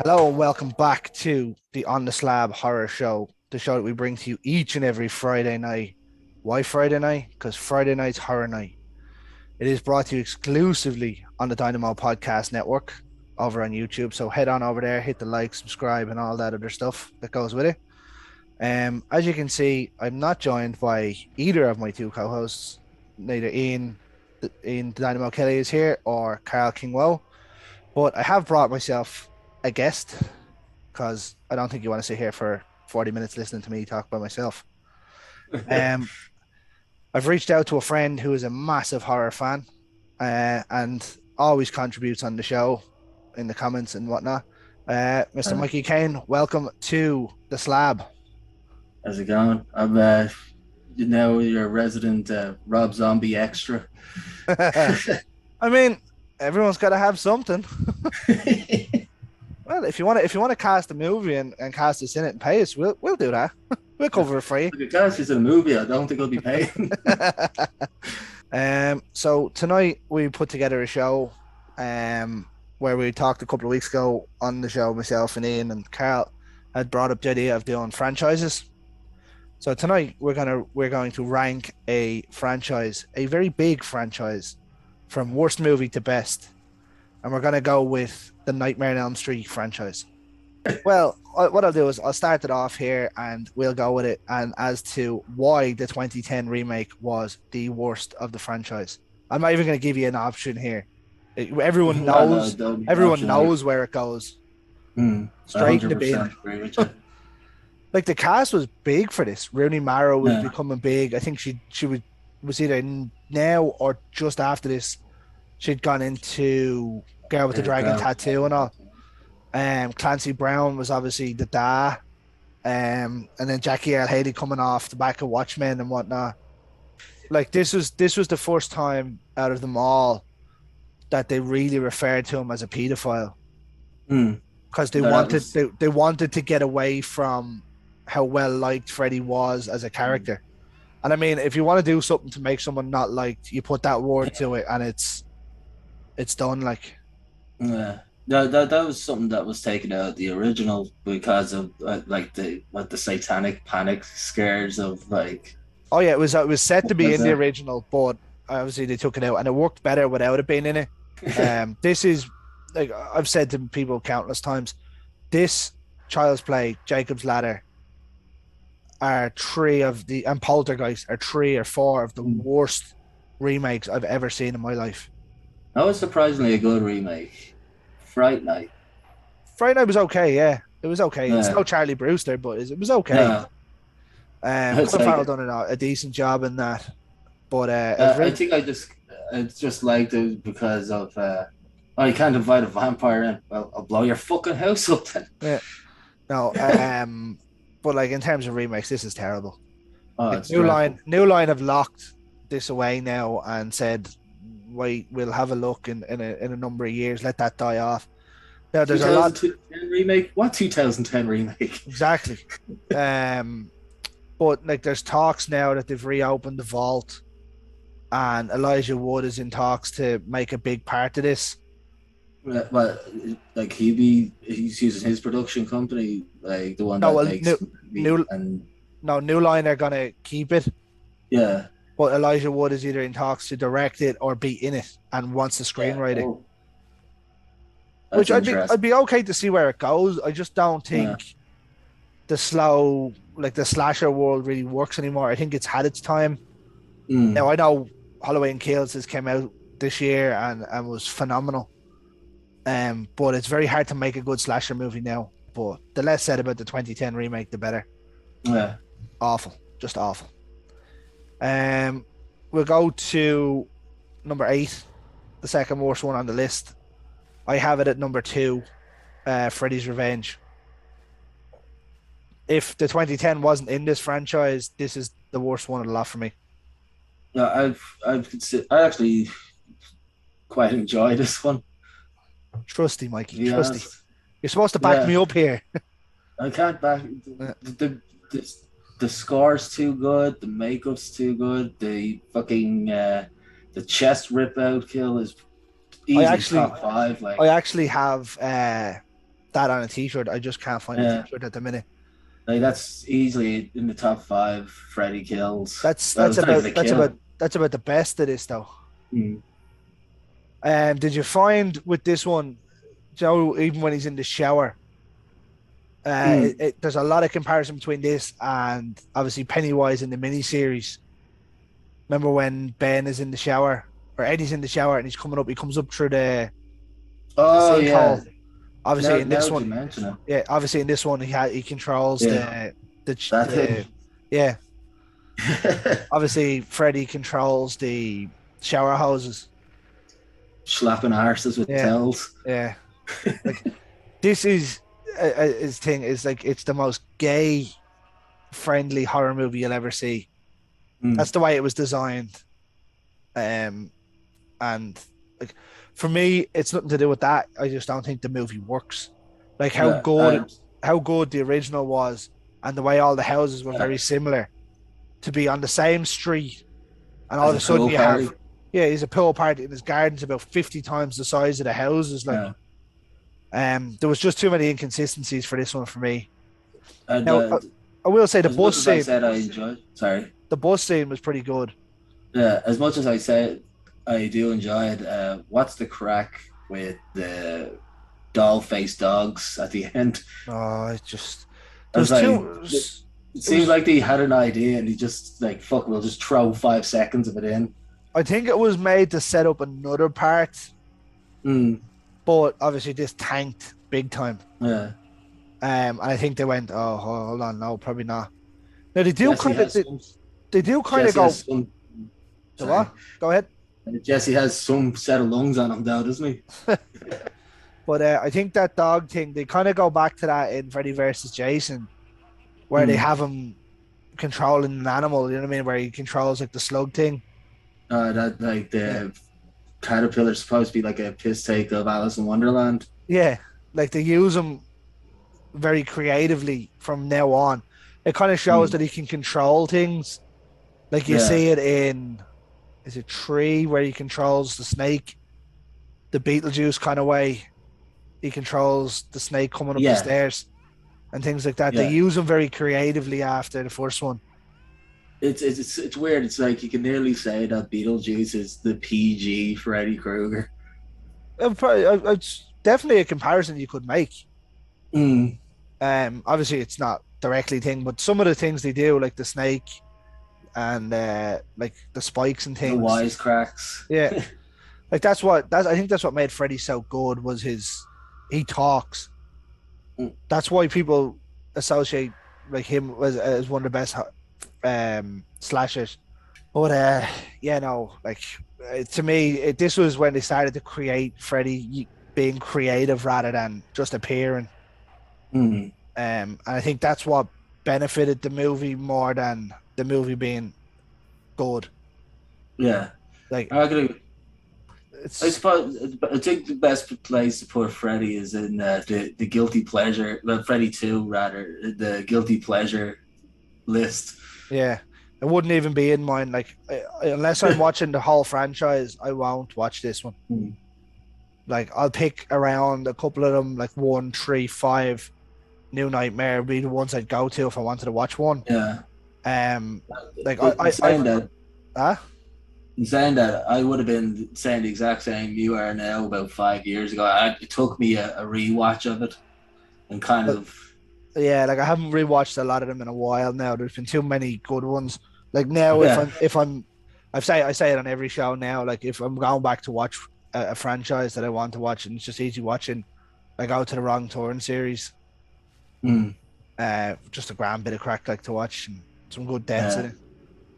Hello and welcome back to the On the Slab horror show, the show that we bring to you each and every Friday night. Why Friday night? Because Friday night's horror night. It is brought to you exclusively on the Dynamo Podcast Network over on YouTube. So head on over there, hit the like, subscribe, and all that other stuff that goes with it. As you can see, I'm not joined by either of my two co-hosts. Neither Ian Dynamo Kelly is here or Carl Kingwell, but I have brought myself a guest because I don't think you want to sit here for 40 minutes listening to me talk by myself. Um, I've reached out to a friend who is a massive horror fan and always contributes on the show in the comments and whatnot. Mr. Mikey Kane, welcome to the Slab. How's it going? I'm now your resident Rob Zombie extra. I mean, everyone's got to have something. Well, if you want to cast a movie and cast us in it and pay us, we'll do that. We'll cover it for you. If you cast us in a movie, I don't think I'll be paying. So tonight we put together a show where we talked a couple of weeks ago on the show. Myself and Ian and Carl had brought up the idea of doing franchises. So tonight we're going to rank a franchise, a very big franchise, from worst movie to best, and we're going to go with the Nightmare on Elm Street franchise. Well, what I'll do is I'll start it off here and we'll go with it, and as to why the 2010 remake was the worst of the franchise. I'm not even going to give you an option here. Everyone knows. Everyone knows where it goes. Straight in the bin. Like, the cast was big for this. Rooney Mara was becoming big. I think she was either now or just after this. She'd gone into Girl with the Dragon Tattoo and all. Clancy Brown was obviously the Da. And then Jackie Earle Haley coming off the back of Watchmen and whatnot. Like, this was the first time out of them all that they really referred to him as a pedophile. Because they wanted to get away from how well liked Freddie was as a character. And I mean, if you want to do something to make someone not liked, you put that word to it and it's done. Like, that was something that was taken out of the original because of the satanic panic scares of like. Oh yeah, it was set to be in the original, but obviously they took it out and it worked better without it being in it. This is, like I've said to people countless times, this, Child's Play, Jacob's Ladder, are and Poltergeist are 3 or 4 of the worst remakes I've ever seen in my life. That was surprisingly a good remake. Fright Night was okay, yeah. It was okay. Yeah. It's no Charlie Brewster, but it was okay. Colin Farrell done a decent job in that. But I think I just liked it because of you can't invite a vampire in. Well, I'll blow your fucking house up then. Yeah. No, but like in terms of remakes, this is terrible. New Line have locked this away now and said, wait, we'll have a look in a number of years, let that die off. Now there's a lot remake. What 2010 remake? Exactly. But like there's talks now that they've reopened the vault and Elijah Wood is in talks to make a big part of this. Well, like he's using his production company, like the one makes New Line are gonna keep it. Yeah. But Elijah Wood is either in talks to direct it or be in it and wants the screenwriting. Which I'd be okay to see where it goes. I just don't think the slasher world really works anymore. I think it's had its time. Now I know Halloween Kills has came out this year and was phenomenal. But it's very hard to make a good slasher movie now. But the less said about the 2010 remake, the better. Yeah. Awful. Just awful. We'll go to number 8, the second worst one on the list. I have it at number 2, Freddy's Revenge. If the 2010 wasn't in this franchise, this is the worst one of the lot for me. Yeah, I actually quite enjoy this one. Trusty, Mikey. Trusty. You're supposed to back me up here. I can't back the score's too good, the makeup's too good, the fucking the chest rip out kill is easily top 5. Like, I actually have that on a t-shirt. I just can't find a Yeah, t-shirt at the minute. like that's easily in the top five Freddie kills. That's Well, that's it's not even about a that's about kill. that's about the best of this though. Mm. Did you find with this one, Joe, even when he's in the shower, Mm. there's a lot of comparison between this and obviously Pennywise in the miniseries. Remember when Ben is in the shower or Eddie's in the shower and he's coming up, he comes up through the Oh yeah. sinkhole. Obviously in Now this that you one, mention it, yeah, obviously in this one he controls yeah, that thing. the yeah. Obviously Freddie controls the shower hoses. Slapping arses with Yeah, towels. yeah. Like this is his thing is like it's the most gay friendly horror movie you'll ever see. That's Mm. the way it was designed. Um, and like for me, it's nothing to do with that. I just don't think the movie works. Like Yeah, how good the original was, and the way all the houses were yeah, very similar to be on the same street, and all as of a a sudden pool you party. have yeah, he's a pool party and his garden's about 50 times the size of the houses. Like, Yeah, there was just too many inconsistencies for this one for me. and Now, I will say as much as I said I enjoyed, sorry, the bus scene was pretty good. yeah, as much as I said I do enjoy it. What's the crack with the doll face dogs at the end? Oh, it just I there was was like, too. it It seems was. like they had an idea and he just like fuck, we'll just throw 5 seconds of it in. I think it was made to set up another part, Mm, but obviously this tanked big time. yeah, And I think they went, oh, hold on, no, probably not. Now Jesse has some. they do kind of Jesse go. has some. The Sorry, what? Go ahead. Jesse has some set of lungs on him, though, doesn't he? But I think that dog thing, they kind of go back to that in Freddy versus Jason, where they Mm. have him controlling an animal. You know what I mean? Where he controls like the slug thing. That like Yeah, the caterpillar's supposed to be like a piss take of Alice in Wonderland. yeah. Like they use him very creatively from now on. It kind of shows Mm. that he can control things. Like you Yeah, see it in is it Tree where he controls the snake, the Beetlejuice kind of way. He controls the snake coming up the yeah, stairs and things like that. They yeah. use him very creatively after the first one. It's weird. It's like you can nearly say that Beetlejuice is the PG Freddy Krueger. It's definitely a comparison you could make. Mm. Obviously it's not directly thing, but some of the things they do, like the snake and like the spikes and The things, wisecracks. yeah, like I think that's what made Freddy so good was his he talks. Mm. That's why people associate like him as one of the best slashers. But yeah, no, like to me, this was when they started to create Freddy being creative rather than just appearing. Mm. And I think that's what benefited the movie more than the movie being good. Yeah, Like I agree. I it's suppose I think the best place to put Freddy is in the guilty pleasure. Well, Freddy 2 rather, the guilty pleasure list. yeah, it wouldn't even be in mine. Like unless I'm watching the whole franchise, I won't watch this one. Mm. Like I'll pick around a couple of them, like 1, 3, 5. New Nightmare would be the ones I'd go to if I wanted to watch one. Yeah. Like In saying I've that, huh? in saying that, I would have been saying the exact same you are now about 5 years ago. It took me a rewatch of it and kind But of yeah, like I haven't rewatched a lot of them in a while now. There's been too many good ones. Like now, yeah. if I'm, I say it on every show now. Like if I'm going back to watch a franchise that I want to watch, and it's just easy watching, I go to the Wrong Turn series. Mm. Just a grand bit of crack like to watch and some good deaths in Yeah. it.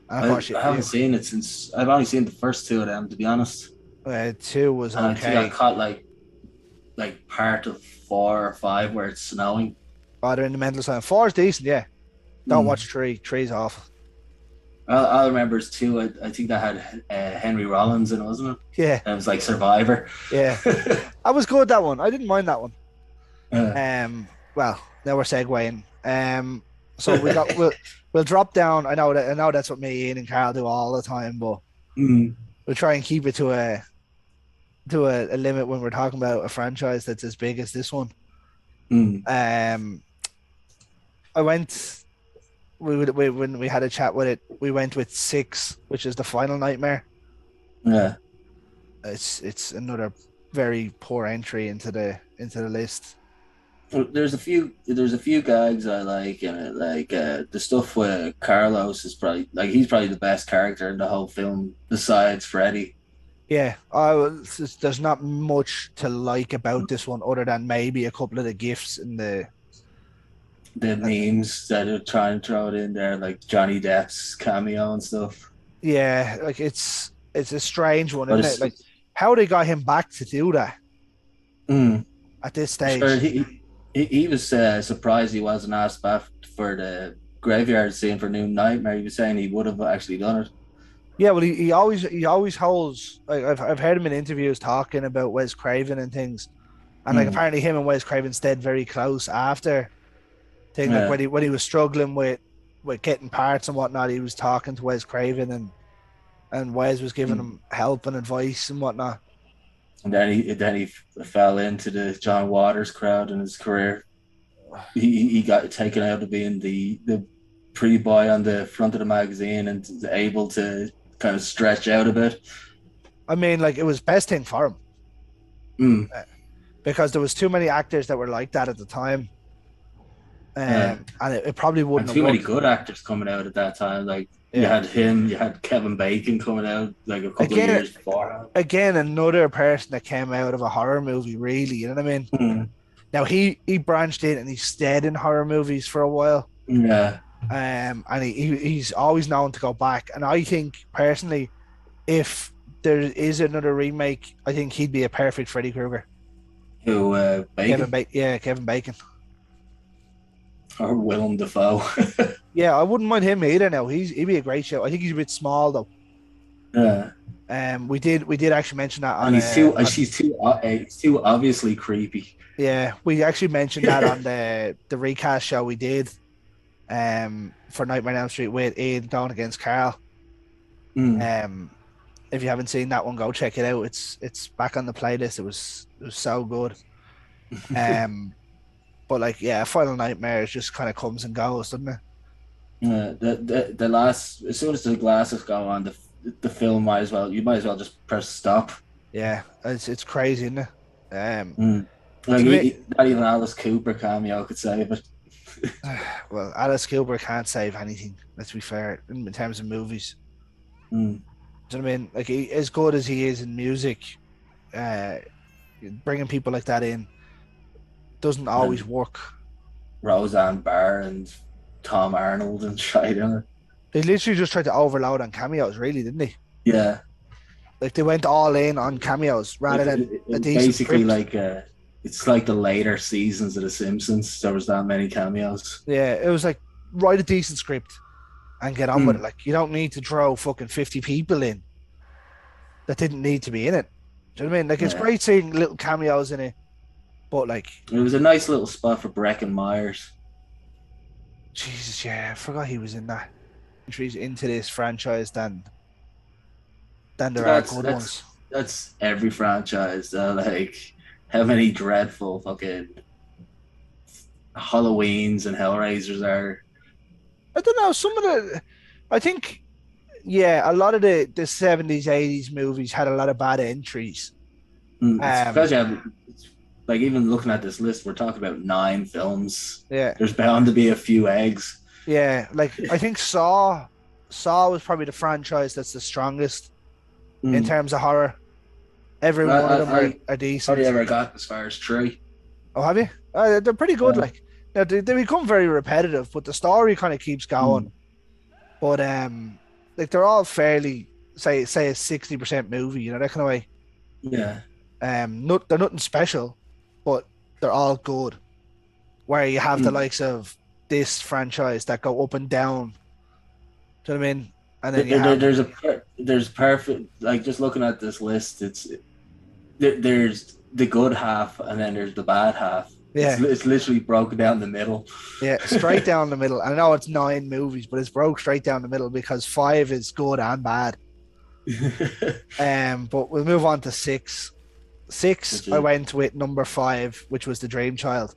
And of course, I haven't seen it since I've only seen the first two of them, to be honest. 2 was And I think I okay. caught like part of 4 or 5 where it's snowing. Oh, they're in the mental side. 4 is decent, yeah. Don't Mm. watch 3. 3's awful. I remember it's 2. I think that had Henry Rollins in it, wasn't it? Yeah, And it was like Survivor. yeah. That was good, that one. I didn't mind that one. Yeah. Well, now we're segueing. So we'll drop down. I know that's what me, Ian, and Carl do all the time, but Mm. we'll try and keep it to a limit when we're talking about a franchise that's as big as this one. Mm. Um, I went. When we had a chat with it, we went with 6, which is the Final Nightmare. Yeah. It's another very poor entry into the list. There's a few gags I like in it, like the stuff with Carlos is probably like he's probably the best character in the whole film besides Freddie. Yeah, there's not much to like about this one other than maybe a couple of the gifts in the. The memes that are trying to throw it in there, like Johnny Depp's cameo and stuff. Yeah, like it's a strange one, But isn't it? Like it's how they got him back to do that mm, at this sure stage. he was surprised he wasn't asked back for the graveyard scene for New Nightmare. He was saying he would have actually done it. Yeah, well, he always holds. Like I've heard him in interviews talking about Wes Craven and things, and like Mm, apparently him and Wes Craven stayed very close after thing. Like yeah. when he was struggling with getting parts and whatnot, he was talking to Wes Craven and Wes was giving Mm. him help and advice and whatnot. And then he fell into the John Waters crowd in his career. He got taken out of being the pretty boy on the front of the magazine and able to kind of stretch out a bit. I mean, like it was best thing for him Mm, because there was too many actors that were like that at the time, yeah. and it probably And wouldn't have too many worked. good actors coming out at that time. Like you Yeah. had him, you had Kevin Bacon coming out like a couple of Again, years before. again, another person that came out of a horror movie. Really, you know what I mean? Mm, Now he branched in and he stayed in horror movies for a while. yeah. And he's always known to go back. And I think personally, if there is another remake, I think he'd be a perfect Freddy Krueger. Who Bacon Yeah, Kevin Bacon. or Willem Dafoe? Yeah, I wouldn't mind him either. Now he'd be a great show. I think he's a bit small though. Yeah. We did actually mention that And on he's too he's too obviously creepy. yeah, we actually mentioned that on the recast show we did for Nightmare on Elm Street with Ian going against Carl. Mm. Um, if you haven't seen that one, go check it out. It's back on the playlist. It was so good. Um, but like yeah, Final Nightmare just kind of comes and goes, doesn't it? Yeah, the last as soon as the glasses go on, the film might as well just press stop. Yeah, it's crazy, isn't it? Mm. Like To me, not even Alice Cooper cameo could save it. well, Alice Gilbert can't save anything. Let's be fair in terms of movies. Mm. Do you know what I mean? Like as good as he is in music, uh, bringing people like that in doesn't always And work. Roseanne Barr and Tom Arnold and shit on it. They literally just tried to overload on cameos, really, didn't they? Yeah, Like they went all in on cameos rather than it a was decent basically script. like it's like the later seasons of The Simpsons. There was that many cameos. Yeah, it was like write a decent script and get on with it. Mm. Like you don't need to throw fucking 50 people in that didn't need to be in it. Do you know what I mean? Like it's Yeah, great seeing little cameos in it, but like it was a nice little spot for Breckin Myers. Jesus, yeah, I forgot he was in that. Entries into this franchise than there are That's good that's ones. that's every franchise. Like how many dreadful fucking Halloweens and Hellraisers are. I don't know. Some of the, I think, yeah, a lot of the 70s, 80s movies had a lot of bad entries. It's because Um, you have, like, even looking at this list, we're talking about 9 films. yeah, There's bound to be a few eggs. yeah. Like I think Saw was probably the franchise that's the strongest in Mm. terms of horror. Every I, one of them I, I are probably decent. ever got as far as 3. Oh, have you? They're pretty good. Yeah. Like now they become very repetitive, but the story kind of keeps Mm. going. But like they're all fairly say a 60% movie, you know, that kind of way. Yeah. They're nothing special, but they're all good. Where you have the Mm. likes of this franchise that go up and down. Do you know what I mean? And then you There, there- have there's a there's perfect, like, just looking at this list, there's the good half and then there's the bad half. yeah, It's literally broken down the middle. yeah, straight down the middle. I know it's 9 movies, but it's broke straight down the middle because 5 is good and bad. But we'll move on to 6. 6, Which I is went with number 5, which was the Dream Child.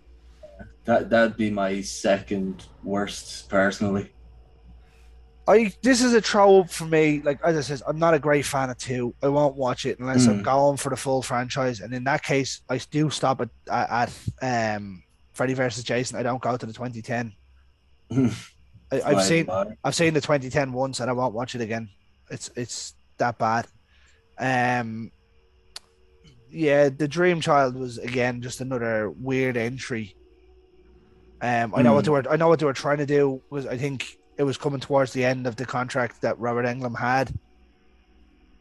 That'd be my second worst personally. This is a throw up for me. Like as I said, I'm not a great fan of two. I won't watch it unless I'm Mm. going for the full franchise. And in that case, I do stop at Freddy versus Jason. I don't go to the 2010. I've Why even seen bother? I've seen the 2010 once, and I won't watch it again. It's that bad. Um, yeah, the Dream Child was again just another weird entry. Mm. I know what they were trying to do was I think it was coming towards the end of the contract that Robert Englund had.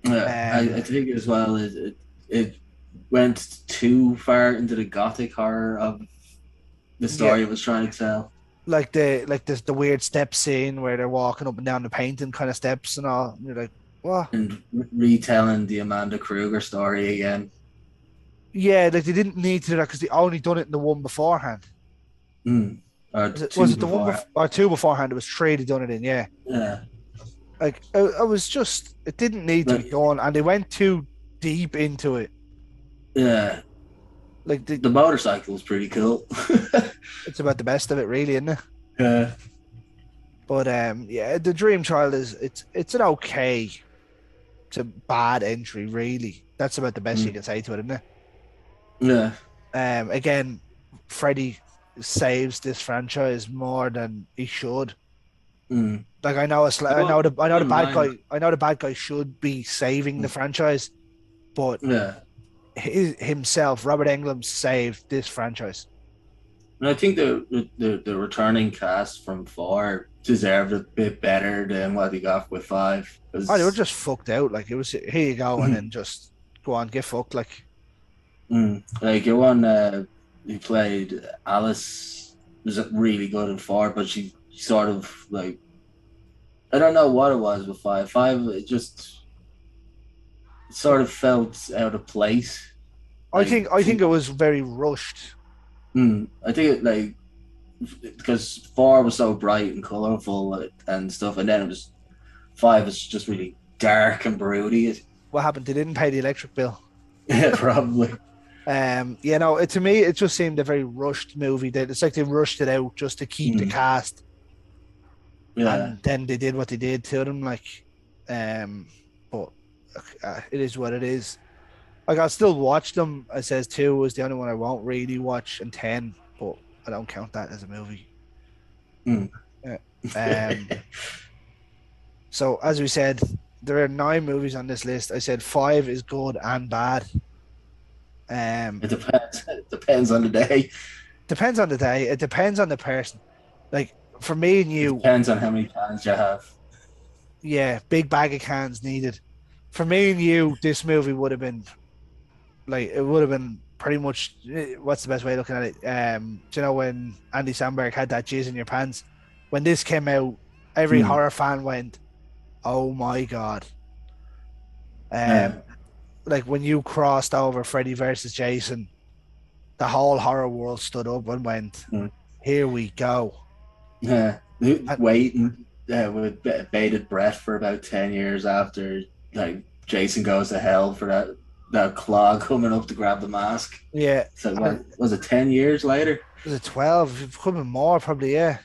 I think as well it went too far into the gothic horror of the Yeah, story it was trying to tell, like the weird step scene where they're walking up and down the painting kind of steps and all. And you're like, what? and retelling the Amanda Krueger story again. Yeah, like they didn't need to do that because they only done it in the one beforehand. Mm. Or Was two it the one before. or two beforehand? It was three they done it in. Yeah, Yeah, like I was just it didn't need to but be done, and they went too deep into it. yeah, Like the motorcycle was pretty cool. it's about the best of it, really, isn't it? Yeah. But yeah, the Dream Child is it's an okay, it's a bad entry, really. That's about the best you Mm. can say to it, isn't it? Yeah. Again, Freddie saves this franchise more than he should. Mm. Like I know the Wouldn't bad mind. guy, I know the bad guy should be saving the Mm. franchise, but Yeah. himself, Robert Englund, saved this franchise. And I think the returning cast from four deserved a bit better than what they got with five. Oh, they were Because just fucked out. Like it was here you go, and then just go on, get fucked. Like like your one who played Alice was really good in four, but she sort of like I don't know what it was with five. Five it just sort of felt out of place. Like I think it was very rushed. I think it like because four was so bright and colorful and stuff, and then it was five was just really dark and broody. What happened? They didn't pay the electric bill. Yeah, probably. You know, to me, it just seemed a very rushed movie. It's like they rushed it out just to keep the Mm, cast, yeah. and then they did what they did to them. Like, but it is what it is. Like, I'll still watch them. I says two was the only one I won't really watch, and 10, but I don't count that as a movie. Mm. Yeah. Um, so as we said, there are 9 movies on this list. I said 5 is good and bad. It depends. It depends on the day. Depends on the day. It depends on the person. Like for me and It you, depends on how many cans you have. yeah, big bag of cans needed. For me and you, this movie would have been like it would have been pretty much. What's the best way of looking at it? Do you know when Andy Samberg had that jizz in your pants? When this came out, every Mm. horror fan went, "Oh my god!" Yeah. Like when you crossed over Freddy versus Jason, the whole horror world stood up and went, Mm. "Here we go." Yeah. And Waiting with bated breath for about 10 years after like Jason goes to hell for that claw coming up to grab the mask. yeah, So what was it 10 years later? was it 12? It could be more, probably, yeah.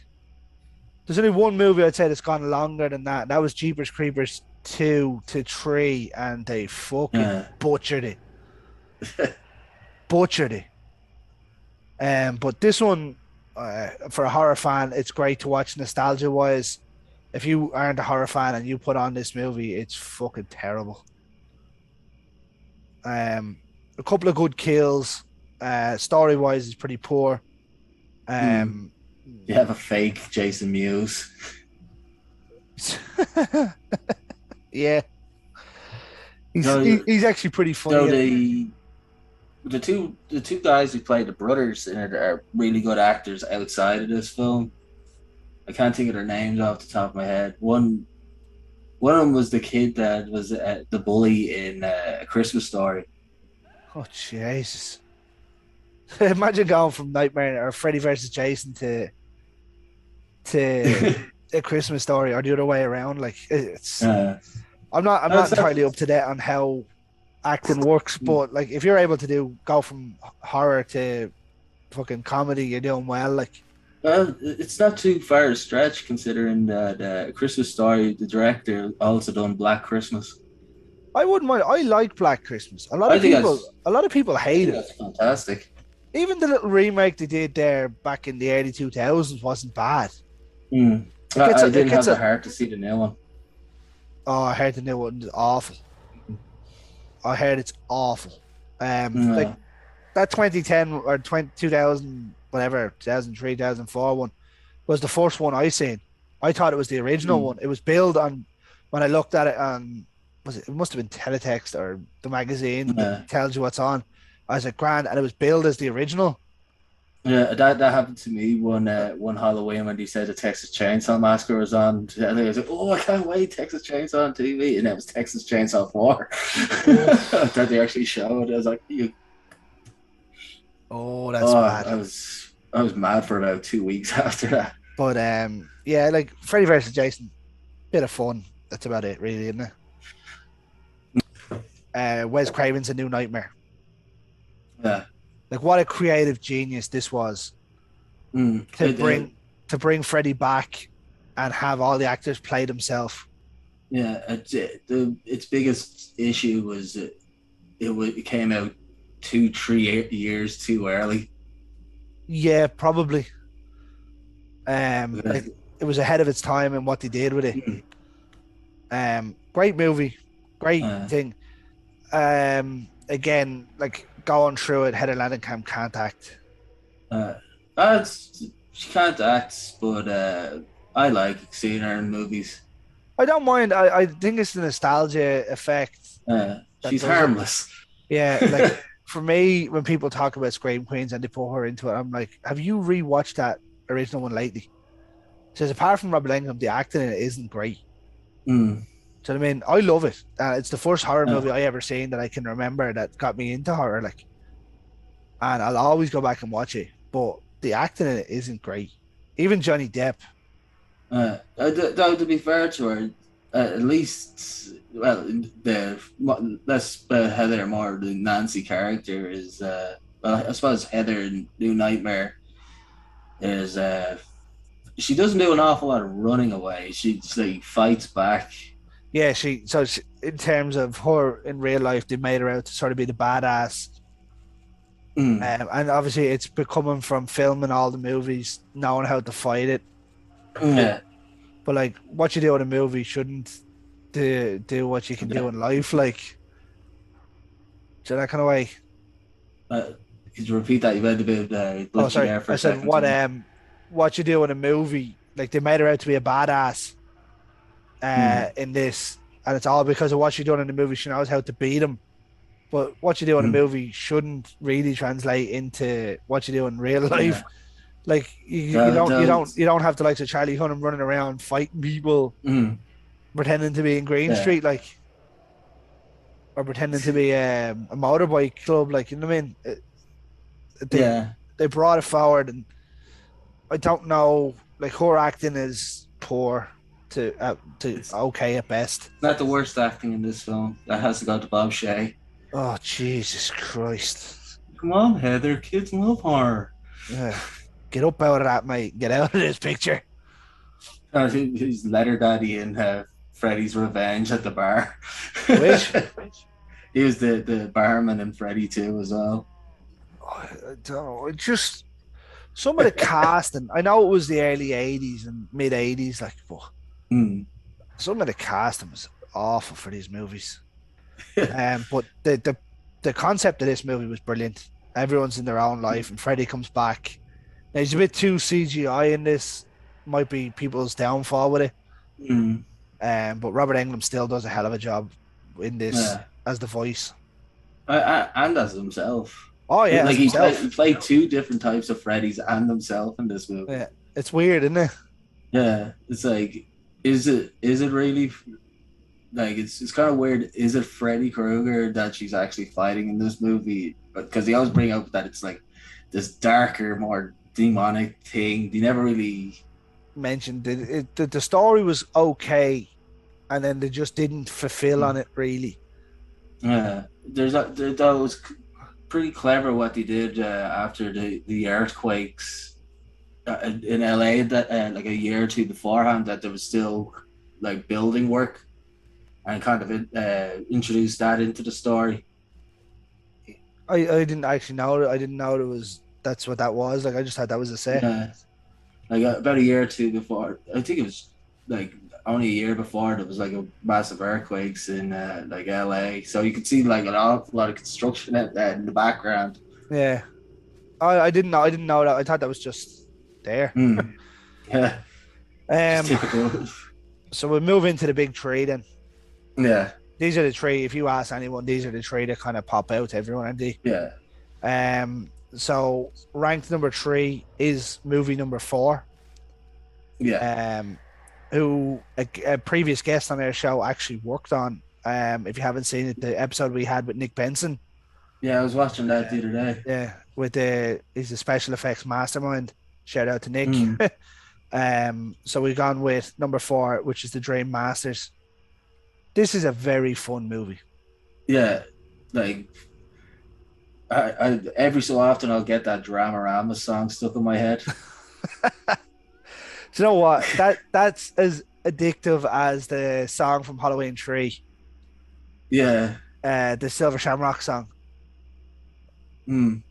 There's only one movie I'd say that's gone longer than that. That was Jeepers Creepers 2 to 3, and they fucking Yeah. butchered it. Butchered it. But this one, for a horror fan, it's great to watch nostalgia wise. If you aren't a horror fan and you put on this movie, it's fucking terrible. A couple of good kills. Story wise, is pretty poor. Mm. You have a fake Jason Mewes. Yeah, So, he's actually pretty so funny. the two guys who played the brothers in it are really good actors outside of this film. I can't think of their names off the top of my head. One of them was the kid that was the bully in A Christmas Story. Oh Jesus! Imagine going from Nightmare or Freddy versus Jason to A Christmas Story, or the other way around. Like it's, uh, I'm not that's entirely up to date on how acting works, but like if you're able to go from horror to fucking comedy, you're doing well. Like, It's not too far a stretch considering that Christmas Story, the director, also done Black Christmas. I wouldn't mind. I like Black Christmas. I think that's A lot of people I hate think it. that's fantastic. Even the little remake they did there back in the early 2000s wasn't bad. Mm. I didn't have the heart to see the new one. Oh, I heard the new one is awful. I heard it's awful. Like Yeah. that 2010 or 2000, whatever, 2003, 2004 one was the first one I seen. I thought it was the original Mm. one. It was billed on, when I looked at it on, it must have been Teletext or the magazine Yeah. that tells you what's on. I was like, grand, and it was billed as the original. Yeah, that happened to me one Halloween when they said the Texas Chainsaw Massacre was on. And I was like, "Oh, I can't wait! Texas Chainsaw on TV," and it was Texas Chainsaw 4 that they actually showed. I was like, Oh, that's "Oh, bad. I was mad for about 2 weeks after that." But yeah, like Freddy versus Jason, bit of fun. That's about it, really, isn't it? Wes Craven's A New Nightmare. Yeah, Like, what a creative genius this was mm. to bring Freddie back and have all the actors play themselves. Yeah. Its biggest issue was it came out 2-3 years too early. Yeah, probably. Yeah. Like it was ahead of its time in what they did with it. Great movie, great thing. Again, like going through it, Heather Langenkamp can't act. She can't act, but I like seeing her in movies. I don't mind. I think it's the nostalgia effect. She's harmless. Yeah, like for me, when people talk about Scream Queens and they put her into it, I'm like, have you rewatched that original one lately? Says apart from Robert Englund, the acting in it isn't great. Mm. So I mean, I love it. It's the first horror movie I ever seen that I can remember that got me into horror. Like, and I'll always go back and watch it. But the acting in it isn't great. Even Johnny Depp. Though to be fair to her, at least let's Heather more the Nancy character is I suppose Heather in New Nightmare is she doesn't do an awful lot of running away. She like fights back. Yeah, in terms of her in real life, they made her out to sort of be the badass. And obviously, it's becoming from filming all the movies, knowing how to fight it. Yeah. But like, what you do in a movie shouldn't do what you can do in life. Like, so that kind of way. Could you repeat that? You had a bit of oh, sorry. I said what you do in a movie. Like they made her out to be a badass. In this, and it's all because of what she's done in the movie. She knows how to beat him, but what you do in a movie shouldn't really translate into what you do in real life. Yeah. Like you don't have the likes of Charlie Hunnam running around fighting people, pretending to be in Green Street, like, or pretending to be a motorbike club, like, you know what I mean? They brought it forward, and I don't know, like her acting is poor. To okay at best. Not the worst acting in this film. That has to go to Bob Shaye. Oh Jesus Christ! Come on, Heather. Kids love horror. Get up out of that, mate. Get out of this picture. He's letter daddy in Freddie's Revenge at the bar. Which? He was the barman in Freddie 2 as well. I don't know. Just some of the casting. I know it was the early '80s and mid '80s, like, but. Some of the casting was awful for these movies. But the concept of this movie was brilliant. Everyone's in their own life, and Freddie comes back. Now, he's a bit too CGI in this. Might be people's downfall with it. But Robert Englund still does a hell of a job in this as the voice. And as himself. Oh, yeah. Like he played two different types of Freddys and himself in this movie. Yeah. It's weird, isn't it? Yeah. It's like, is it really like it's kind of weird? Is it Freddy Krueger that she's actually fighting in this movie? Because they always bring up that it's like this darker, more demonic thing. They never really mentioned it. The story was okay, and then they just didn't fulfill on it really. Yeah, there's those pretty clever what they did after the earthquakes in LA that like a year or two beforehand, that there was still like building work, and kind of introduced that into the story. I didn't actually know. I didn't know it was that's what that was. Like I just thought that was a set. Yeah, like about a year or two before, I think it was like only a year before, there was like a massive earthquakes in like LA, so you could see like an awful lot of construction in the background. Yeah. I didn't know. I didn't know that. I thought that was just there. Mm. Yeah, just Um. typical. So we move into the big three then. Yeah, These are the three. If you ask anyone, these are the three that kind of pop out to everyone, and they. yeah, So ranked number three is movie number four. yeah, Who a previous guest on our show actually worked on. If you haven't seen it, the episode we had with Nick Benson. yeah. I was watching that the other day. Yeah, with he's a special effects mastermind. Shout out to Nick. Mm. So we've gone with number four, which is the Dream Masters. This is a very fun movie. Yeah, like I every so often I'll get that Dramarama song stuck in my head. Do you know what? That's as addictive as the song from Halloween 3, Yeah. the Silver Shamrock song. Mm.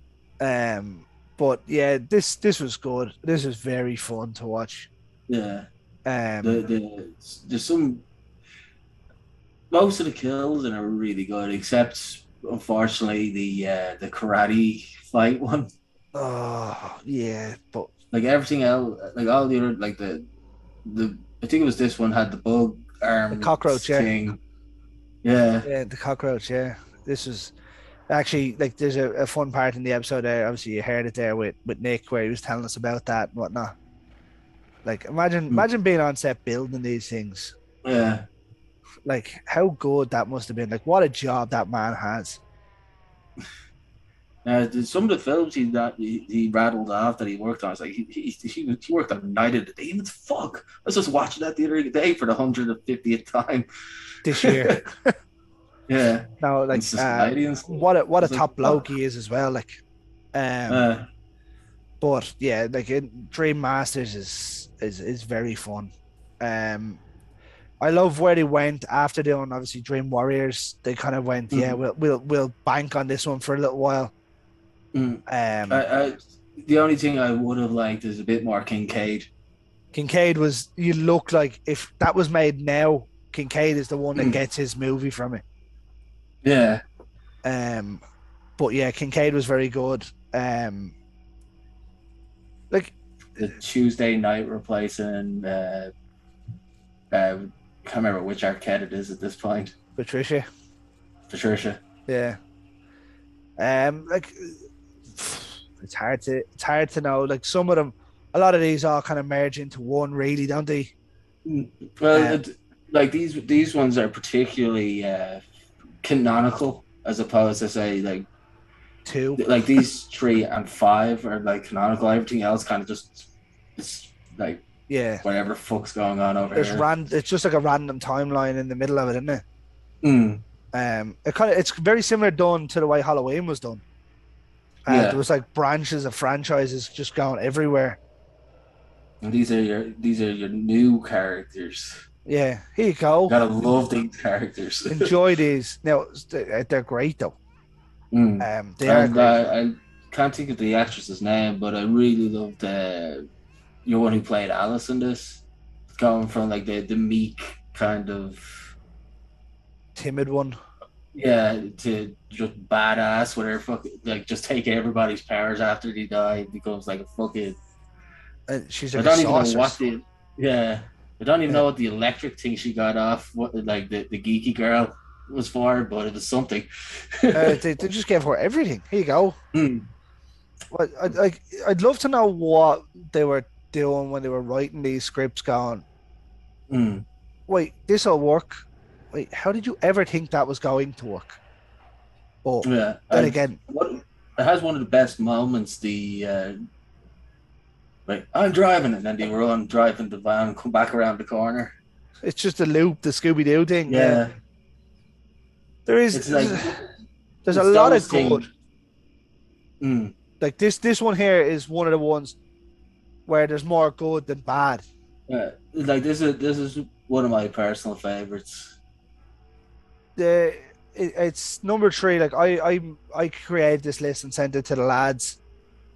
But yeah, this was good. This was very fun to watch. Yeah. Um, There's some, most of the kills and are really good, except unfortunately the karate fight one. oh yeah, but Like everything else, like all the other, like the I think it was this one had the bug the arm cockroach, yeah, thing. Yeah. yeah, the cockroach, yeah. This was actually like there's a fun part in the episode there. Obviously, you heard it there with Nick where he was telling us about that and whatnot. Like imagine being on set building these things. Yeah. Like how good that must have been. Like what a job that man has. Some of the films he rattled off that he worked on, it's like he worked on Night of the Demons. Fuck, I was just watching that the other day for the 150th time. This year. Yeah, No, like and Society and stuff. what a Like, top bloke he is as well. Like, uh, but yeah, like Dream Masters is very fun. I love where they went after doing obviously Dream Warriors. They kind of went, yeah, we'll bank on this one for a little while. The only thing I would have liked is a bit more Kincaid. Kincaid was you look like if that was made now, Kincaid is the one that gets his movie from it. Yeah. But yeah, Kincaid was very good. Like The Tuesday night replacing can't remember which Arquette it is at this point. Patricia. Yeah. Like it's hard to know. Like some of them, a lot of these all kind of merge into one, really, don't they? Well, like these ones are particularly canonical, as opposed to say like Two. like these 3 and 5 are like canonical. Everything else kind of just it's like Yeah. whatever the fuck's going on over It's here. it's just like a random timeline in the middle of it, isn't it? Mm. It's very similar done to the way Halloween was done. Yeah. There was like branches of franchises just going everywhere. And these are your new characters. Yeah, here you go. You gotta love these characters. Enjoy these. Now they're great though. Mm. They are And great. I can't think of the actress's name, but I really loved your one who played Alice in this, going from like the meek kind of Timid one. to just badass with her fucking like just taking everybody's powers after they die. It becomes like a fucking She's I like don't a even know what sorceress. I don't even know what the electric thing she got off what like the geeky girl was for, but it was something. They just gave her everything. Here you go. Mm. I'd love to know what they were doing when they were writing these scripts. Going, Mm. wait, this will work. Wait, how did you ever think that was going to work? But Yeah. then again, It has one of the best moments. Like I'm driving, and then they run driving the van and come back around the corner. it's just a loop, the Scooby Doo thing. Yeah, There is it's like there's it's a lot of those things- good. Mm. Like this one here is one of the ones where there's more good than bad. Yeah, like this is one of my personal favorites. It's number three. Like I created this list and sent it to the lads,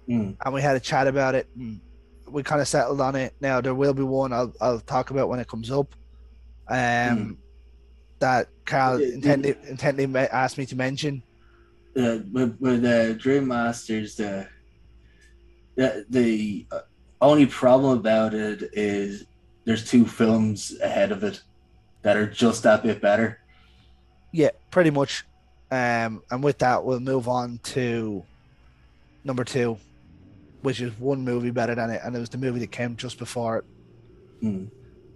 Mm. and we had a chat about it, and we kind of settled on it. Now there will be one I'll talk about when it comes up. Mm. Um, that Carl It, intently asked me to mention. with Dream Masters, the only problem about it is there's two films ahead of it that are just that bit better. Yeah, pretty much. And with that, we'll move on to number two, which is one movie better than it, and it was the movie that came just before it. Mm.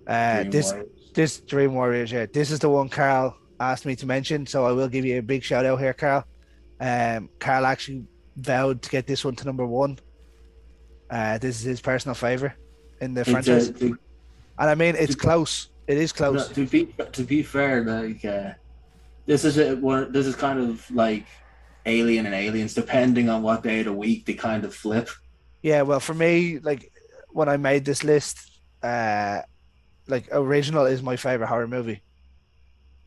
Uh, Dream this Warriors. this Dream Warriors, yeah, this is the one Carl asked me to mention, so I will give you a big shout out here, Carl. Carl actually vowed to get this one to number one. This is his personal favorite in the Like franchise, to, and I mean it's to, close. It is no, close. to be fair, like this is kind of like Alien and Aliens, depending on what day of the week they kind of flip. Yeah, well, for me, like when I made this list, like original is my favorite horror movie.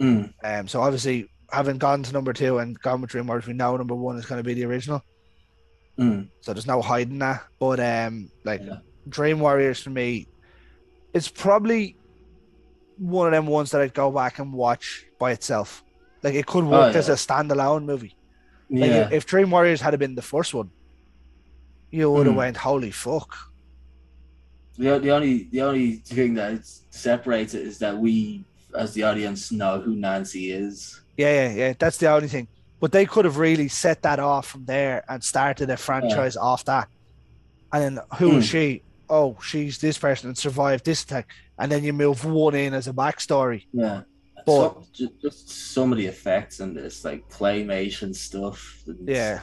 Mm. So obviously, having gone to number two and gone with Dream Warriors, we know number one is going to be the original. Mm. So there's no hiding that. But like Yeah. Dream Warriors for me, it's probably one of them ones that I'd go back and watch by itself. Like it could Oh work as a yeah, standalone movie. Like yeah. if Dream Warriors had been the first one, you would have Mm. went, holy fuck. The only thing that separates it is that we, as the audience, know who Nancy is. Yeah. That's the only thing. But they could have really set that off from there and started a Yeah. franchise off that. And then who is Mm. she? Oh, she's this person and survived this attack. And then you move one in as a backstory. Yeah. But So just some of the effects in this, like claymation stuff. And, yeah,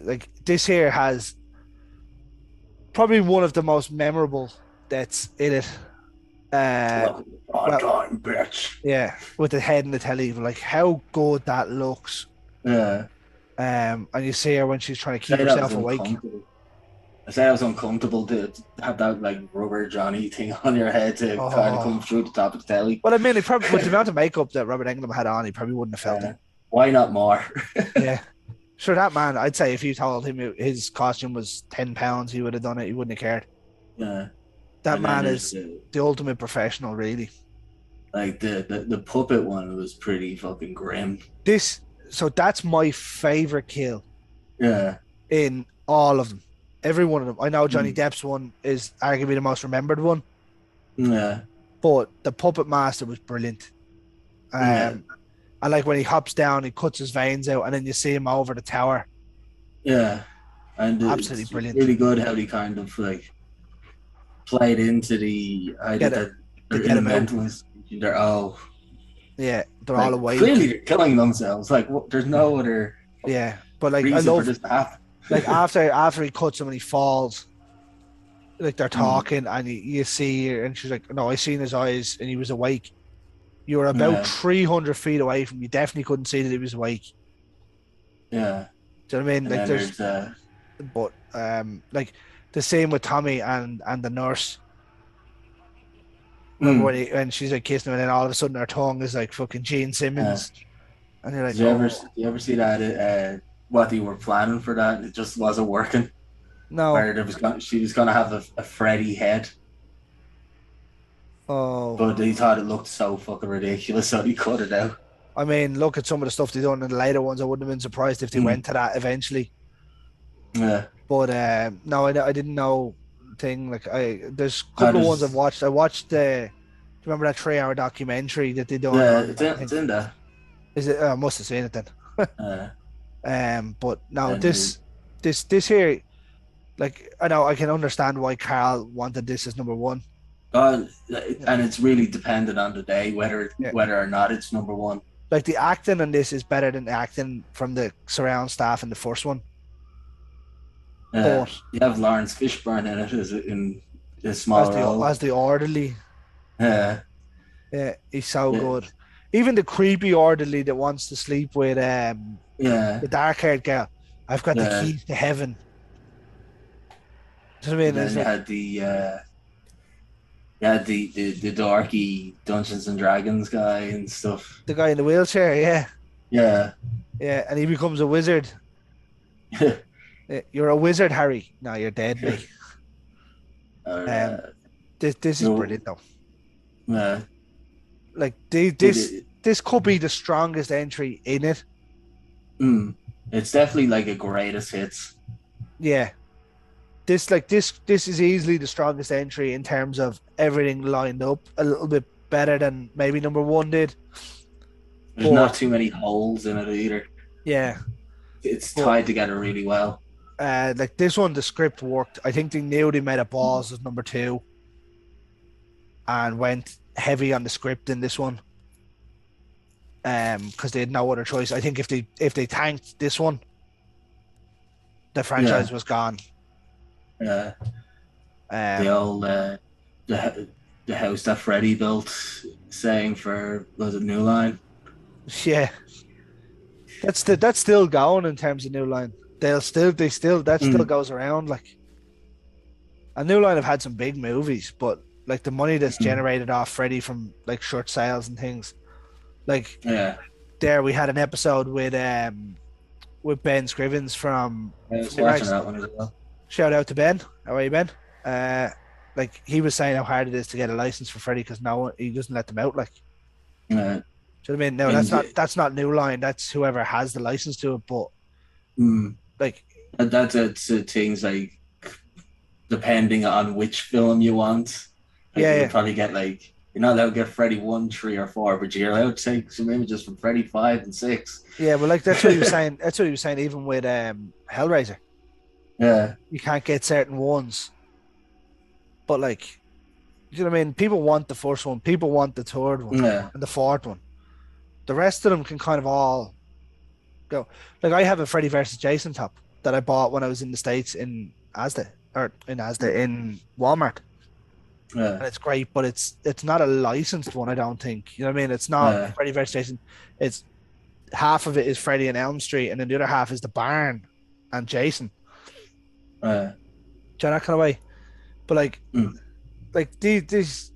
like this here has probably one of the most memorable deaths in it. welcome to prime Well, time, bitch. yeah, with the head in the telly, like how good that looks. Yeah. And you see her when she's trying to keep Say that was herself awake. uncomfortable. I say I was uncomfortable to have that like rubber Johnny thing on your head to kind of come Oh, through the top of the telly. well, I mean, it probably with the amount of makeup that Robert Englund had on, he probably wouldn't have felt it. Why not more? Yeah, sure. That man, I'd say if you told him his costume was £10, he would have done it. He wouldn't have cared. Yeah. That And then man there's is the ultimate professional, really. like the puppet one was pretty fucking grim. So that's my favorite kill Yeah. in all of them. Every one of them. I know Johnny Mm. Depp's one is arguably the most remembered one, Yeah. but the puppet master was brilliant. Yeah. I like when he hops down, he cuts his veins out, and then you see him over the tower. Yeah. And Absolutely it's brilliant. really good how he kind of like played into the idea Get it. that They they're get in a him out. mental institution. They're all Yeah, they're all like awake. clearly they're killing themselves. Like there's no other Yeah, but like I reason for love this to happen. like after he cuts him and he falls, like they're Mm. talking and you see her and she's like, "No, I seen his eyes and he was awake." You were about Yeah. 300 feet away from him. You definitely couldn't see that he was awake. Yeah. Do you know what I mean? And Like then there's, there's but like the same with Tommy and the nurse. Remember mm, when she's like kissing him and then all of a sudden her tongue is like fucking Gene Simmons, and you're like, did you ever see that what they were planning for that and it just wasn't working? no, Where she was gonna have a Freddie head, oh. but they thought it looked so fucking ridiculous, so they cut it out. I mean, look at some of the stuff they done in the later ones. I wouldn't have been surprised if they went to that eventually. Yeah. But no, I didn't know thing. Like there's a couple of ones I've watched. I watched do you remember that 3 hour documentary that they done? Yeah, it's in there. Is it? I must have seen it then. But no, And this here, like I know I can understand why Carl wanted this as number one. and it's really dependent on the day whether Yeah. whether or not it's number one. Like the acting on this is better than the acting from the surround staff in the first one. But You have Lawrence Fishburne in it as in a small role. as the orderly, Yeah. yeah, he's so Yeah. good. Even the creepy orderly that wants to sleep with Yeah. the dark haired girl. I've got the Yeah. keys to heaven. Do you know what I And mean? It's then like you had the dorky Dungeons and Dragons guy and stuff. the guy in the wheelchair, yeah. Yeah. Yeah, and he becomes a wizard. You're a wizard, Harry. No, you're dead, mate. or Um, this is no, brilliant though. uh, Like it, this it, this could be the strongest entry in it. mm, it's definitely like a greatest hits. Yeah, this is easily the strongest entry in terms of everything lined up a little bit better than maybe number one did. There's But not too many holes in it either. yeah, It's but tied together really well. like this one, the script worked. I think they knew they made a balls as number two and went heavy on the script in this one. Because they had no other choice. I think if they tanked this one, the Yeah, franchise was gone. yeah. The Um, old the house that Freddie built, saying for was it New Line? yeah, that's still going in terms of New Line. They still that still Mm, goes around. Like a New Line have had some big movies, but like the money that's mm, generated off Freddie from like short sales and things. Like yeah, there, we had an episode with Ben Scrivens I was from watching Rex. that one as well. Shout out to Ben. How are you, Ben? Uh, like he was saying how hard it is to get a license for Freddie because no one he doesn't let them out. Like, Uh, do you know what I mean? No, and that's not New Line. That's whoever has the license to it. But mm, like, that's things like depending on which film you want. Like yeah, you'll yeah, probably get like you're not allowed to get Freddy 1, 3, or 4, but you're allowed to take some images from Freddy 5 and 6. yeah. But like that's what he was saying. That's what he was saying. Even with Hellraiser, Yeah, you can't get certain ones. But like, you know what I mean? People want the first one. People want the third one yeah, and the fourth one. The rest of them can kind of all go. Like I have a Freddy versus Jason top that I bought when I was in the States in Asda in Walmart. yeah, And it's great, but it's not a licensed one, I don't think. You know what I mean? It's not yeah, Freddy versus Jason. It's half of it is Freddy and Elm Street, and then the other half is the barn and Jason. yeah. Do you know that kind of way? But Mm, like these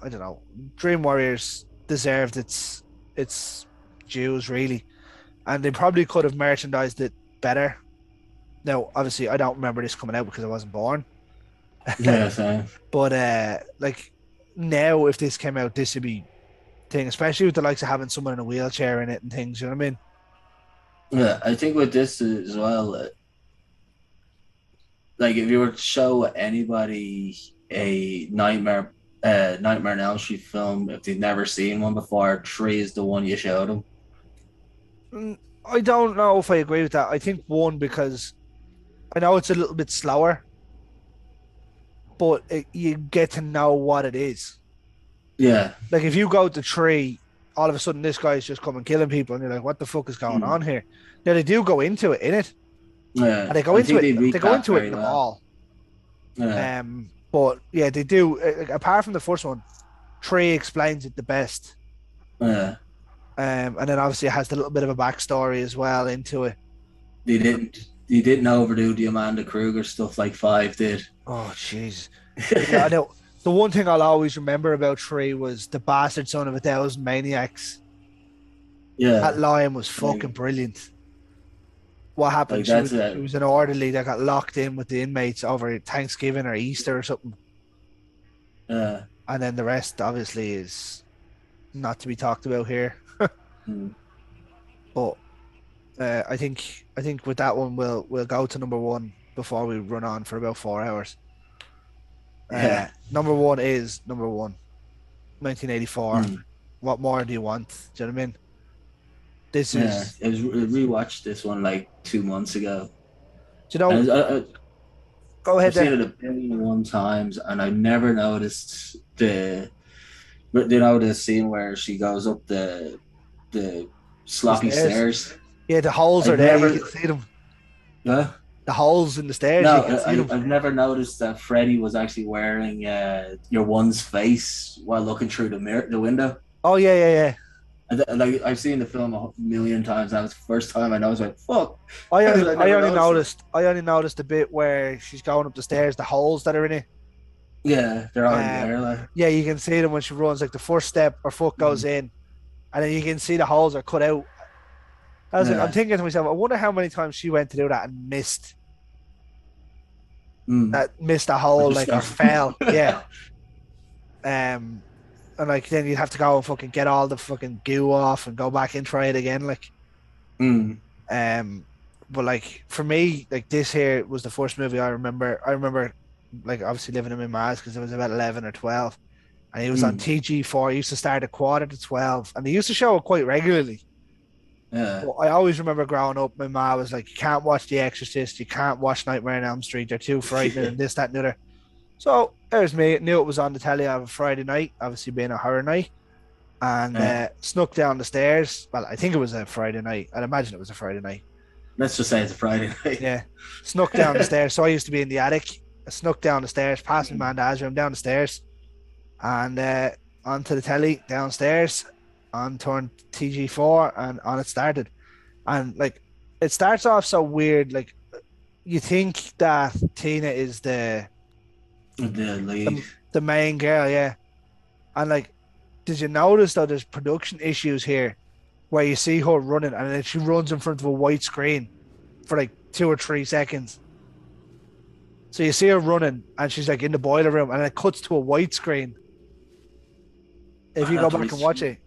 I don't know. Dream Warriors deserved its dues really, and they probably could have merchandised it better. Now, obviously, I don't remember this coming out because I wasn't born. yeah, same. But like now, if this came out, this would be thing, especially with the likes of having someone in a wheelchair in it and things. You know what I mean? Yeah, I think with this as well, like if you were to show anybody a Nightmare on Elm Street film, if they've never seen one before, 3 is the one you show them. I don't know if I agree with that. I think one because I know it's a little bit slower, but you get to know what it is. Yeah. Like if you go to three, all of a sudden this guy's just coming killing people, and you're like, "What the fuck is going Mm. on here?" Now they do go into it in it, Yeah. and they go I into think it. they They read go that into it very in the well. mall. Yeah. But yeah, they do. Apart from the first one, three explains it the best. Yeah. And then obviously it has the little bit of a backstory as well into it. They didn't overdo the Amanda Kruger stuff like 5 did. Oh, jeez. Yeah, I know. The one thing I'll always remember about three was the bastard son of a thousand maniacs. That Yeah. line was fucking Like brilliant. What happened? like She that's was she it. was an orderly that got locked in with the inmates over Thanksgiving or Easter or something, Yeah. and then the rest obviously is not to be talked about here. Mm. But I think with that one we'll go to number one before we run on for about 4 hours. Yeah. Number one is number one, 1984. Mm. What more do you want? Do you know what I mean? This Yeah. is, I rewatched this one like 2 months ago. do you know? And Go ahead I've seen there. it a billion one times, and I never noticed the scene where she goes up the The sloppy stairs. stairs. Yeah, the holes are I've there. You never, can see them. yeah, The holes in the stairs. You no, can see them. I've never noticed that Freddie was actually wearing your one's face while looking through the window. Oh yeah, yeah, yeah. Like I've seen the film a million times. That was the first time I know. I was like, "Fuck!" I only I I never only noticed this. noticed I only noticed the bit where she's going up the stairs, the holes that are in it. Yeah, they're already Um, there. Like, yeah, you can see them when she runs. Like the first step, her foot goes mm, in, and then you can see the holes are cut out. I was like, I'm yeah, thinking to myself, I wonder how many times she went to do that and mm. missed a Or hole, just like or fell. fell. Yeah. Um, and like then you'd have to go and fucking get all the fucking goo off and go back and try it again. Like, Mm, um, but like for me, like this here was the first movie I remember. I remember like obviously living in my ma's because it was about 11 or 12, and he was on mm, TG4. He used to start at quarter to 12, and they used to show it quite regularly. yeah, But I always remember growing up, my mom was like, "You can't watch The Exorcist. You can't watch Nightmare on Elm Street. They're too frightening, yeah, and this, that, and the other." So there's me. Knew it was on the telly on a Friday night, obviously being a horror night, and yeah. snuck down the stairs. Well, I think it was a Friday night. I'd imagine it was a Friday night. Let's just say it's a Friday night. Yeah, snuck down the stairs. So I used to be in the attic. I snuck down the stairs, past my man dad's room, down the stairs, and onto the telly downstairs, on turned TG4, and on it started. And like, it starts off so weird. Like, you think that Tina is The lead. the main girl, yeah. And like, did you notice though? There's production issues here, where you see her running, and then she runs in front of a white screen for like 2 or 3 seconds. So you see her running, and she's like in the boiler room, and it cuts to a white screen. If I you go had to back and watch it,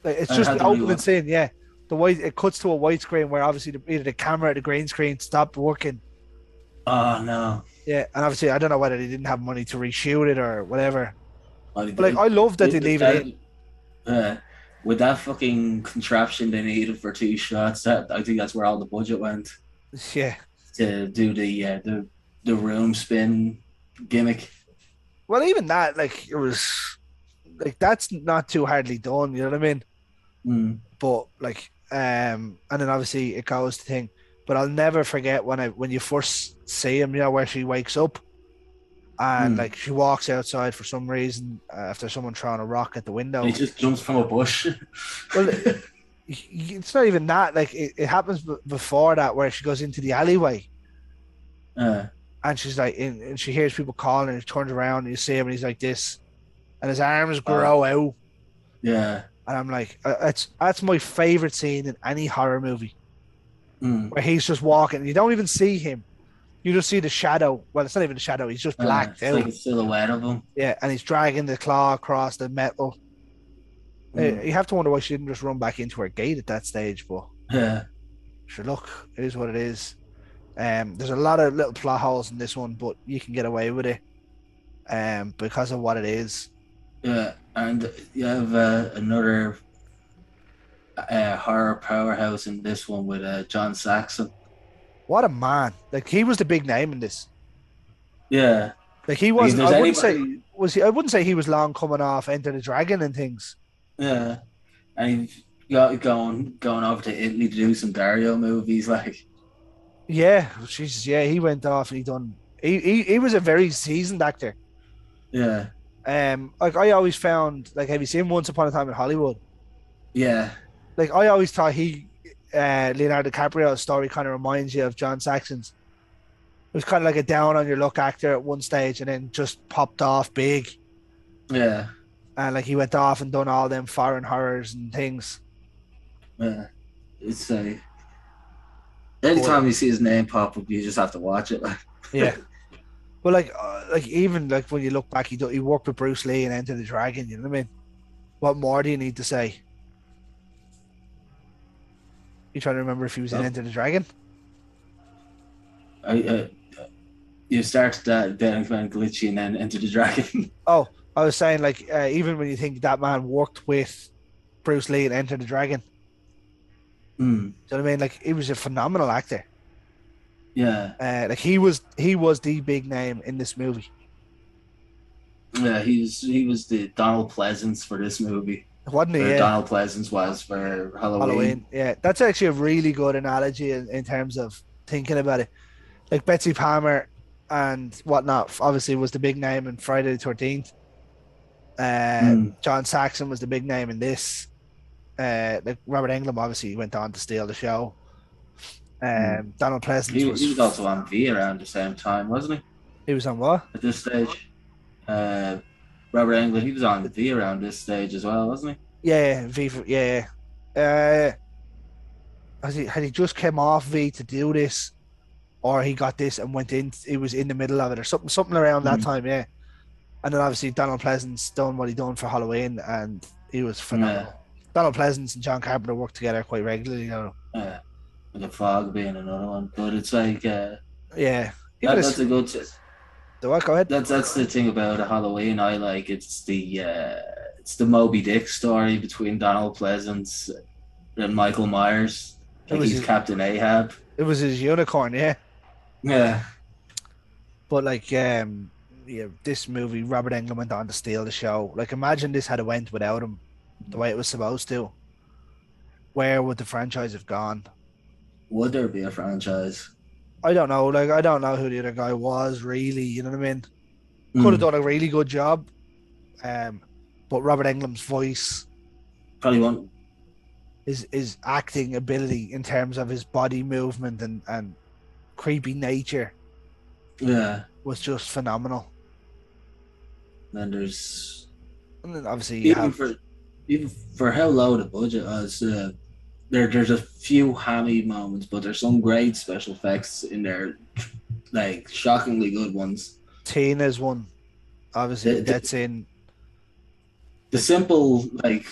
like it's I just had the to opening rewatch. scene, yeah. The white it cuts to a white screen where obviously either the camera or the green screen stopped working. Oh no. Yeah, and obviously I don't know whether they didn't have money to reshoot it or whatever. Like, But like I love that they leave it in. uh, with that fucking contraption they needed for two shots, that I think that's where all the budget went Yeah. to do the room spin gimmick. Well, even that, like it was like that's not too hardly done, you know what I mean? Mm, But like and then obviously it goes to thing. But I'll never forget when you first see him, where she wakes up and mm. like she walks outside for some reason after someone throwing a rock at the And he window. just jumps from a bush. Well, it's not even that. Like it happens before that, where she goes into the alleyway uh, and she's like, and she hears people calling, and she turns around and you see him, and he's like this, and his arms uh, grow out, yeah. and I'm like, that's my favorite scene in any horror movie, Mm, where he's just walking, and you don't even see him, you just see the shadow. Well, it's not even a shadow; he's just blacked it's like out. a silhouette of him. Yeah, and he's dragging the claw across the metal. Mm, You have to wonder why she didn't just run back into her gate at that stage, but yeah. sure, look, it is what it is. There's a lot of little plot holes in this one, but you can get away with it, because of what it is. Yeah. And you have another horror powerhouse in this one with John Saxon. What a man! Like he was the big name in this. Yeah. Like he Like if wasn't. there's I wouldn't say anybody, was he. I wouldn't say he was long coming off Enter the Dragon and things. yeah, and he got going over to Italy to do some Dario movies. Like, Yeah, Jesus. Yeah, he went off and he done. He was a very seasoned actor. yeah, Like I always found. Like, have you seen Once Upon a Time in Hollywood? yeah, Like I always thought Leonardo DiCaprio's story kind of reminds you of John Saxon's. It was kind of like a down on your luck actor at one stage, and then just popped off big. yeah, And like he went off and done all them foreign horrors and things. yeah. It's But anytime you see his name pop up, you just have to watch it. Like, yeah, but like even like when you look back, he worked with Bruce Lee and Enter the Dragon. You know what I mean? What more do you need to say? You trying to remember if he was in oh, Enter the Dragon? I, you start that, then it went glitchy, and then Enter the Dragon. Oh, I was saying like even when you think that man worked with Bruce Lee and Enter the Dragon, Mm, do you know what I mean? Like he was a phenomenal actor. yeah, Like he was the big name in this movie, yeah. He was the Donald Pleasance for this movie, wasn't he? or Yeah, Donald Pleasance was for Halloween. Halloween. Yeah, that's actually a really good analogy in terms of thinking about it. Like Betsy Palmer and whatnot, obviously was the big name in Friday the 13th. Mm, John Saxon was the big name in this. like Robert Englund obviously went on to steal the show. Mm. Donald Pleasance He was also on V around the same time, wasn't he? he was on what? At this stage, uh, Robert Englund, he was on V around this stage as well, wasn't Yeah, V for, yeah. Uh, had he just came off V to do this, or he got this and went in? He was in the middle of it, or something around he? that time. Yeah, and then obviously Donald Pleasance done what he done for Halloween, and he was Yeah, phenomenal. Donald Pleasance and John Carpenter work together quite regularly. yeah. The fog being another one, but it's like Yeah, even that's this. a good. Do I go ahead? That's the thing about Halloween. I like it's the Moby Dick story between Donald Pleasance and Michael Myers. It Like was he's his, Captain Ahab. it was his unicorn, yeah. Yeah, But like, yeah, this movie, Robert Englund went on to steal the show. Like, imagine this had it went without him, the way it was supposed to. Where would the franchise have gone? would there be a franchise? I don't know. Like, I don't know who the other guy was really. You know what I mean? Could have Mm, done a really good job. Um, but Robert Englund's voice, probably won't. his acting ability in terms of his body movement and creepy nature Yeah. was just phenomenal. Then there's And then obviously you even have for even for how low the budget was. There's a few hammy moments, but there's some great special effects in there, like shockingly good ones. Tina's one. Obviously, The, that's the, in. the simple like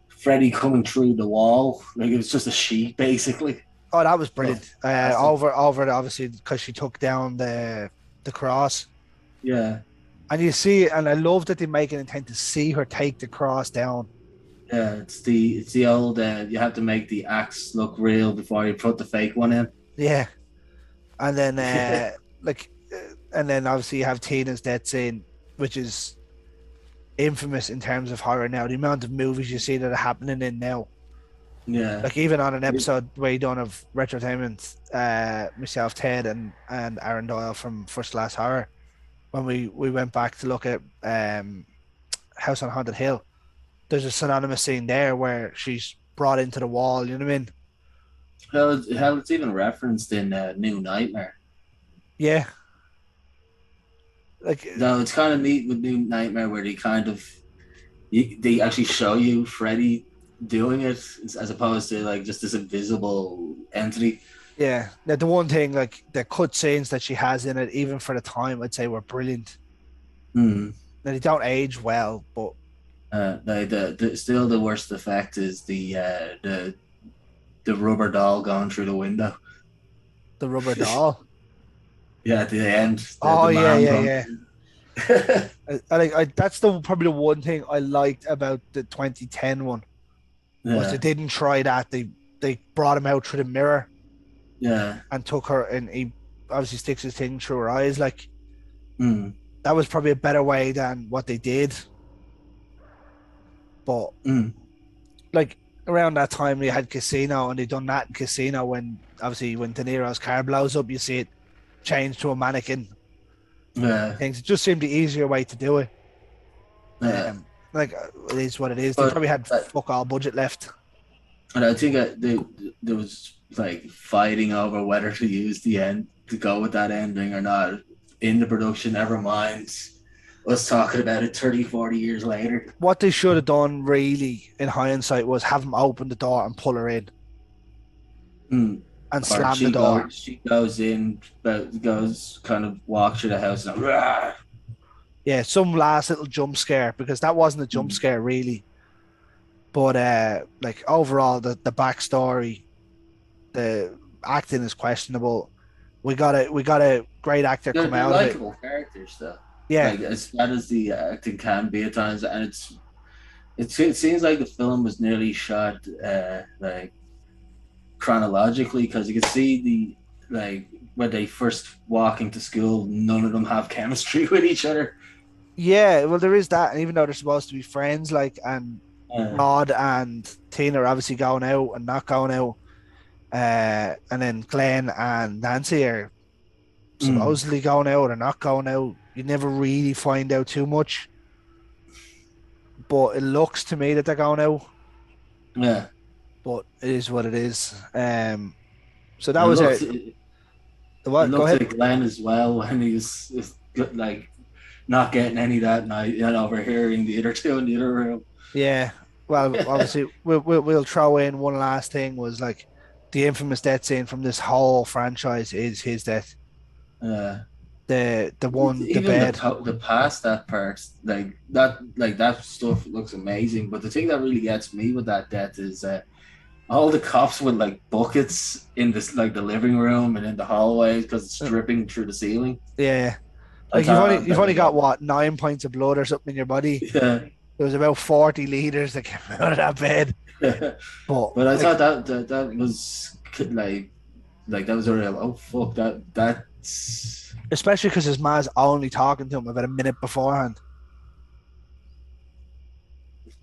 Freddie coming through the wall, like it was just a sheet basically. Oh, that was Oh, brilliant. fantastic. Over obviously because she took down the cross, Yeah, and you see, and I love that they make an intent to see her take the cross down. yeah. It's the old you have to make the axe look real before you put the fake one in. Yeah, and then like, and then obviously you have Tina's death scene, which is infamous in terms of horror now. The amount of movies you see that are happening in now, Yeah, like even on an episode where you done of Retrotainment, myself, Ted, and Aaron Doyle from First Class Horror, when we went back to look at House on Haunted Hill, there's a synonymous scene there where she's brought into the wall. You know what I mean? hell, it's even referenced in New Nightmare. Yeah, like No, it's kind of neat with New Nightmare where they actually show you Freddie doing it as opposed to like just this invisible entity. yeah. Now the one thing, like the cut scenes that she has in it, even for the time, I'd say were brilliant. Hmm. Now they don't age well, but Still the worst effect is the rubber doll going through the window. the rubber doll. Yeah, at the end, Oh the yeah, man yeah, going. yeah. That's the probably the one thing I liked about the 2010 one was they Yeah, didn't try that. They brought him out through the mirror yeah. and took her, and he obviously sticks his thing through her eyes. Like Mm, that was probably a better way than what they did. But mm. like around that time, they had Casino, and they done that in Casino when obviously when De Niro's car blows up, you see it change to a mannequin. Yeah, Things it just seemed the easier way to do it. yeah. Like it is what it is. They But probably had uh, fuck all budget left. and I think there was like fighting over whether to use the end to go with that ending or not in the production. Never mind us talking about it 30, 40 years later. What they should have done, really, in hindsight, was have him open the door and pull her in Mm. and Or slam the door. she goes in, but goes kind of walks through the house and rah! Yeah, some last little jump scare because that wasn't a jump Mm. scare really. But like overall, the backstory, the acting is questionable. We got a great actor come They're out of it. likable characters though. Yeah, Like as bad as the acting can be at times, and it seems like the film was nearly shot like chronologically because you can see the like when they first walk into school, none of them have chemistry with each other. yeah. Well, there is that, and even though they're supposed to be friends, like and Uh, Rod and Tina are obviously going out and not going out. And then Glenn and Nancy are mm, supposedly going out or not going out. You never really find out too much, but it looks to me that they're going out. Yeah, but it is what it is. So that and was the it what? Go looked ahead. like Glenn as well when he was like not getting any that night and overhearing the other two in the other room. Yeah. Well, obviously, we'll throw in one last thing was like the infamous death scene from this whole franchise is his death. uh, The even bed. the past that part, like that stuff looks amazing. But the thing that really gets me with that death is all the cops with like buckets in this like the living room and in the hallways because it's Uh, dripping through the ceiling. Yeah. I Like you've only thought you've that only was got what 9 pints of blood or something in your body. yeah. There was about 40 liters that came out of that bed. But But I like thought that was like that was a real oh fuck that's especially because his ma's only talking to him about a minute beforehand.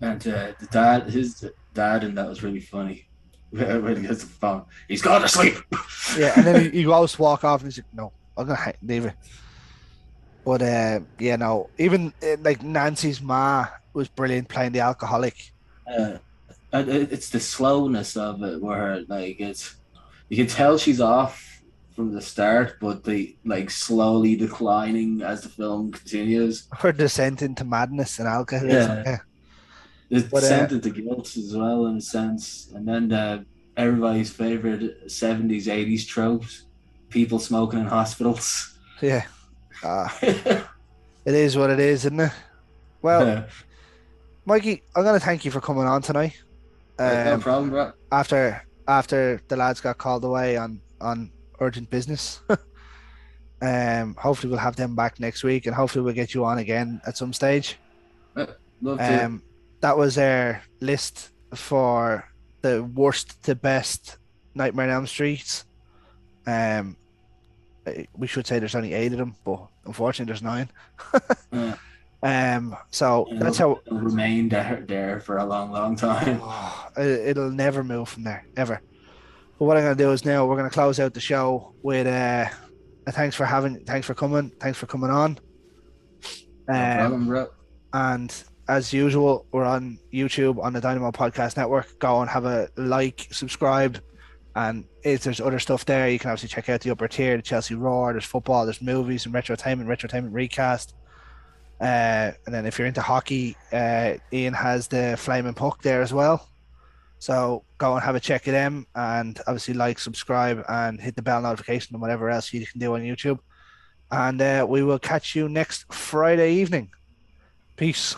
and his dad and that was really funny when he gets the phone he's gone to sleep. Yeah, and then he goes to walk off and he's like, no, I'm gonna leave it. But yeah, no, even like Nancy's ma was brilliant playing the alcoholic. uh, and it's the slowness of it where like it's you can tell she's off from the start, but they like slowly declining as the film continues. Her descent into madness and alcoholism. Yeah, Yeah, it's but sent into guilt as well in a sense, and then everybody's favorite 70s 80s tropes: people smoking in hospitals. yeah, it is what it is, isn't it? Well, Yeah, Mikey, I'm gonna thank you for coming on tonight. no Um, problem, bro. after the lads got called away on urgent business. Hopefully we'll have them back next week, and hopefully we'll get you on again at some stage. Yeah, love to. Um, that was our list for the worst to best Nightmare on Elm Streets. Um, we should say there's only 8 of them, but unfortunately there's 9. Uh, So and that's how. it'll remain there for a long, long time. Oh, it'll never move from there ever. But what I'm gonna do is now we're gonna close out the show with a thanks for coming, thanks for coming on. No Um, problem, bro. and as usual, we're on YouTube on the Dynamo Podcast Network. Go and have a like, subscribe, and if there's other stuff there, you can obviously check out the upper tier, the Chelsea Roar. There's football, there's movies, and retrotainment recast. And then if you're into hockey, Ian has the Flaming Puck there as well. So go and have a check of them, and obviously like, subscribe, and hit the bell notification and whatever else you can do on YouTube. And we will catch you next Friday evening. Peace.